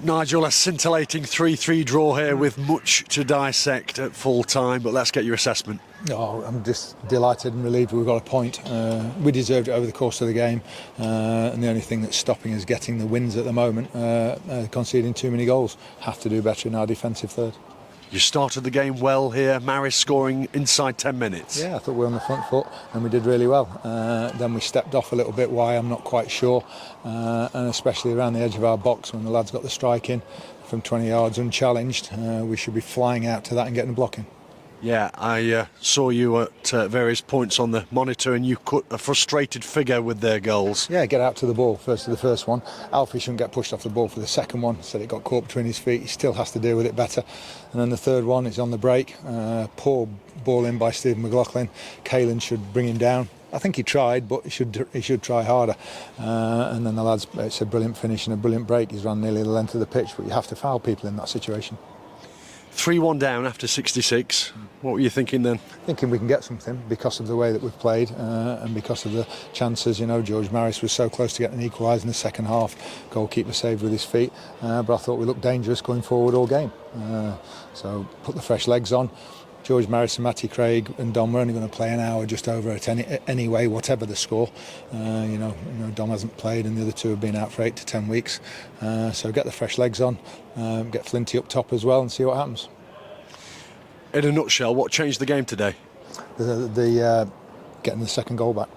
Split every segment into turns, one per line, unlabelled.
Nigel, a scintillating 3-3 draw here with much to dissect at full time, but let's get your assessment.
Oh, I'm just delighted and relieved we've got a point. We deserved it over the course of the game, and the only thing that's stopping us getting the wins at the moment, conceding too many goals. Have to do better in our defensive third.
You started the game well here, Maris scoring inside 10 minutes.
Yeah, I thought we were on the front foot and we did really well. Then we stepped off a little bit, why I'm not quite sure, and especially around the edge of our box when the lads got the strike in from 20 yards unchallenged. We should be flying out to that and getting a block in.
Yeah, I saw you at various points on the monitor and you cut a frustrated figure with their goals.
Yeah, get out to the ball first to the first one. Alfie shouldn't get pushed off the ball for the second one, said it got caught between his feet. He still has to deal with it better. And then the third one is on the break. Poor ball in by Stephen McLaughlin. Caelan should bring him down. I think he tried, but he should try harder. And then the lads, it's a brilliant finish and a brilliant break. He's run nearly the length of the pitch, but you have to foul people in that situation.
3-1 down after 66. What were you thinking then?
Thinking we can get something because of the way that we've played and because of the chances. You know, George Maris was so close to getting an equaliser in the second half. Goalkeeper saved with his feet, but I thought we looked dangerous going forward all game. So put the fresh legs on. George Maris and Matty Craig and Dom were only going to play an hour just over at anyway, whatever the score. You know, Dom hasn't played and the other two have been out for 8 to 10 weeks. So get the fresh legs on, get Flinty up top as well and see what happens.
In a nutshell, what changed the game today?
The getting the second goal back.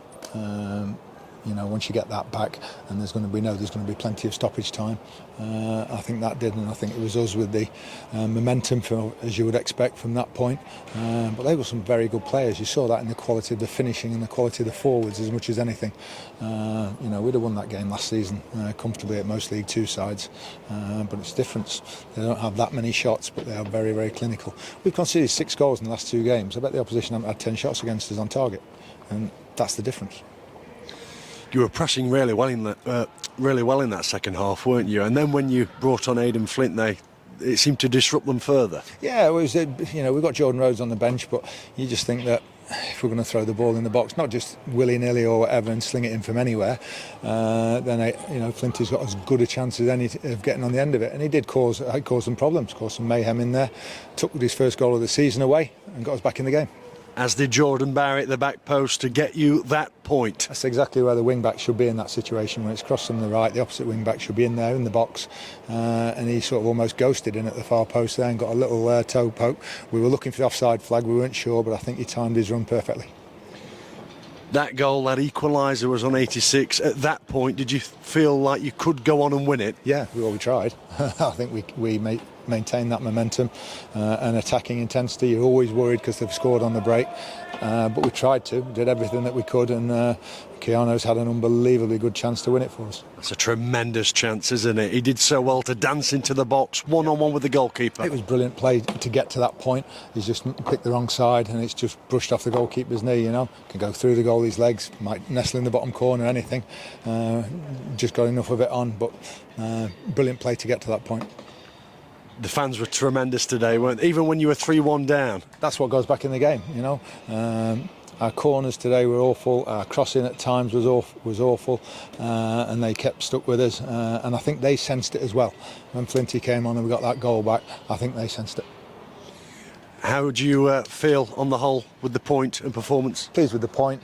You know, once you get that back, and we know there's going to be plenty of stoppage time. I think that did, and I think it was us with the momentum, as you would expect from that point. But they were some very good players. You saw that in the quality of the finishing and the quality of the forwards as much as anything. You know, we'd have won that game last season comfortably at most League Two sides, but it's different. They don't have that many shots, but they are very, very clinical. We've conceded 6 goals in the last 2 games. I bet the opposition haven't had 10 shots against us on target, and that's the difference.
You were pressing really well in that second half, weren't you? And then when you brought on Aidan Flint, it seemed to disrupt them further.
Yeah, it was. You know, we've got Jordan Rhodes on the bench, but you just think that if we're going to throw the ball in the box, not just willy-nilly or whatever, and sling it in from anywhere, then you know, Flinty's got as good a chance as any of getting on the end of it. And he did cause some problems, caused some mayhem in there. Took his first goal of the season away and got us back in the game.
As did Jordan Barrett, the back post, to get you that point.
That's exactly where the wing-back should be in that situation. When it's crossed from the right, the opposite wing-back should be in there, in the box. And he sort of almost ghosted in at the far post there and got a little toe poke. We were looking for the offside flag, we weren't sure, but I think he timed his run perfectly.
That goal, that equaliser, was on 86. At that point, did you feel like you could go on and win it?
Yeah, we tried. I think we maintained that momentum and attacking intensity. You're always worried because they've scored on the break, but we tried to, did everything that we could, and Keanu's had an unbelievably good chance to win it for us.
That's a tremendous chance, isn't it? He did so well to dance into the box, one-on-one with the goalkeeper.
It was brilliant play to get to that point. He's just picked the wrong side and it's just brushed off the goalkeeper's knee, you know. Can go through the goalie's legs, might nestle in the bottom corner, anything. Just got enough of it on, but brilliant play to get to that point.
The fans were tremendous today, weren't they? Even when you were 3-1 down.
That's what goes back in the game, you know. Our corners today were awful. Our crossing at times was awful, and they kept stuck with us. And I think they sensed it as well. When Flinty came on and we got that goal back, I think they sensed it.
How do you feel on the whole with the point and performance?
Pleased with the point.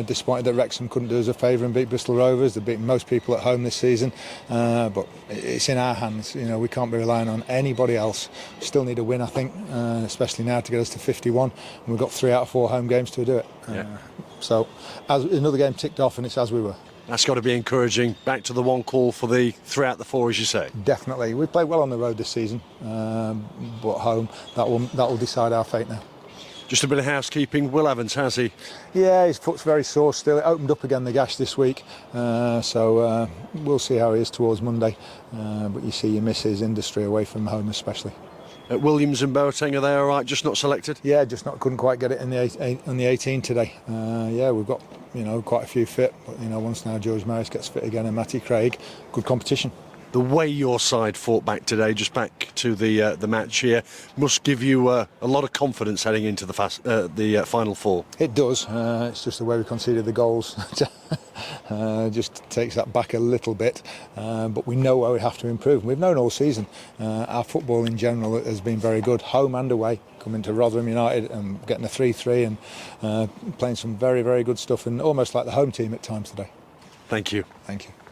Disappointed that Wrexham couldn't do us a favour and beat Bristol Rovers. They've beaten most people at home this season, but it's in our hands. You know, we can't be relying on anybody else. Still need a win, I think, especially now to get us to 51. And we've got 3 out of 4 home games to do it. So, as another game ticked off, and it's as we were.
That's got to be encouraging. Back to the one call for the 3 out of the 4, as you say.
Definitely. We played well on the road this season, but home, that will decide our fate now.
Just a bit of housekeeping. Will Evans, how's he?
Yeah, his foot's very sore still. It opened up again, the gash, this week. So we'll see how he is towards Monday. But you see, you miss his industry away from home especially.
Williams and Boateng, are they all right? Just not selected?
Yeah, just not. Couldn't quite get it in the 18 today. Yeah, we've got, you know, quite a few fit. But, you know, once now George Maris gets fit again and Matty Craig, good competition.
the way your side fought back today, just back to the match here, must give you a lot of confidence heading into the final four.
It does. It's just the way we conceded the goals. Just takes that back a little bit. But we know where we have to improve. We've known all season. Our football in general has been very good, home and away. Coming to Rotherham United and getting a 3-3 and playing some very, very good stuff, and almost like the home team at times today.
Thank you.
Thank you.